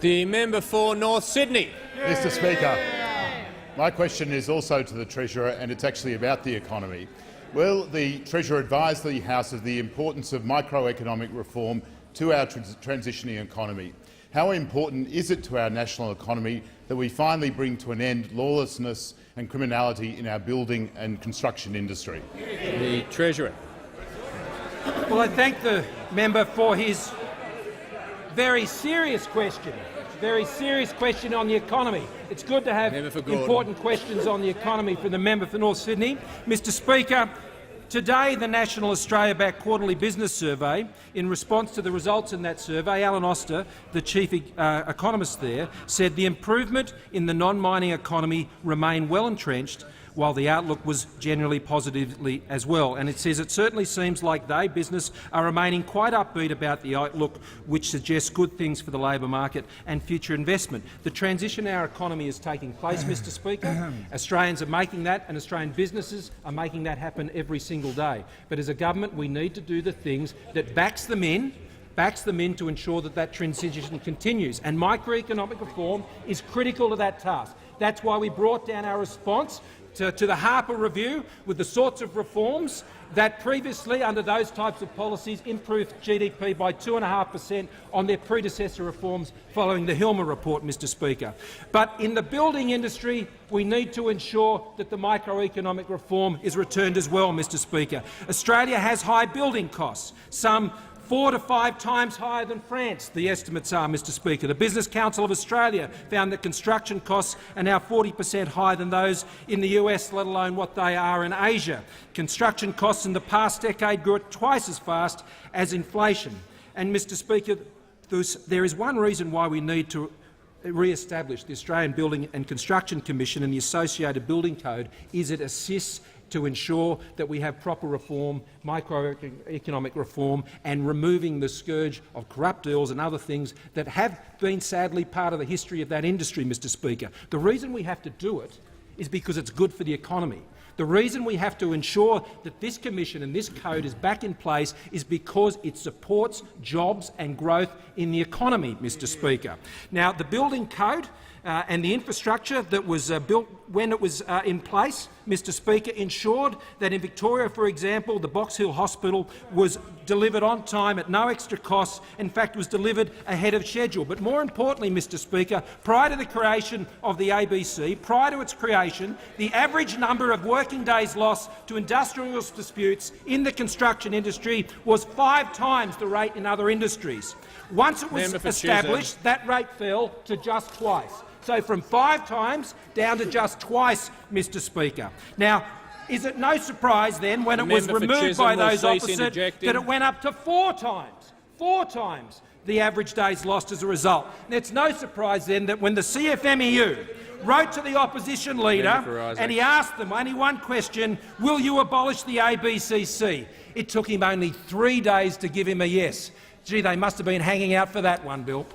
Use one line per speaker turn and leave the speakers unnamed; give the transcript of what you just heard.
The member for North Sydney.
Mr Speaker, my question is also to the Treasurer, and it's actually about the economy. Will the Treasurer advise the House of the importance of microeconomic reform to our transitioning economy? How important is it to our national economy that we finally bring to an end lawlessness and criminality in our building and construction industry?
The Treasurer.
Well, I thank the member for his very serious question. Very serious question on the economy. It's good to have important questions on the economy from the member for North Sydney. Mr Speaker, today the National Australia Bank Quarterly Business Survey, in response to the results in that survey, Alan Oster, the chief economist there, said the improvement in the non-mining economy remained well entrenched, while the outlook was generally positively as well. And it says it certainly seems like they, business, are remaining quite upbeat about the outlook, which suggests good things for the labour market and future investment. The transition in our economy is taking place, Mr Speaker. Australians are making that, and Australian businesses are making that happen every single day. But as a government, we need to do the things that backs them in to ensure that that transition continues. And microeconomic reform is critical to that task. That's why we brought down our response to the Harper Review with the sorts of reforms that previously, under those types of policies, improved GDP by 2.5% on their predecessor reforms following the Hilmer report, Mr Speaker. But in the building industry, we need to ensure that the microeconomic reform is returned as well, Mr Speaker. Australia has high building costs, some 4 to 5 times higher than France, the estimates are, Mr Speaker. The Business Council of Australia found that construction costs are now 40% higher than those in the US, let alone what they are in Asia. Construction costs in the past decade grew at twice as fast as inflation. And, Mr Speaker, there is one reason why we need to re-establish the Australian Building and Construction Commission and the associated building code is it assists to ensure that we have proper reform, microeconomic reform, and removing the scourge of corrupt deals and other things that have been sadly part of the history of that industry, Mr Speaker. The reason we have to do it is because it's good for the economy. The reason we have to ensure that this commission and this code is back in place is because it supports jobs and growth in the economy, Mr Speaker. Now, the building code and the infrastructure that was built when it was in place, Mr Speaker, ensured that in Victoria, for example, the Box Hill Hospital was delivered on time at no extra costs. In fact, was delivered ahead of schedule. But more importantly, Mr Speaker, prior to the creation of the ABC, prior to its creation, the average number of working days lost to industrial disputes in the construction industry was 5 times the rate in other industries. Once it was established, that rate fell to just twice. So from 5 times down to just twice, Mr Speaker. Now, is it no surprise then, when it was removed by those opposite, that it went up to 4 times? 4 times the average days lost as a result. And it's no surprise then that when the CFMEU wrote to the opposition leader and he asked them only one question, will you abolish the ABCC? It took him only 3 days to give him a yes. Gee, they must have been hanging out for that one, Bill.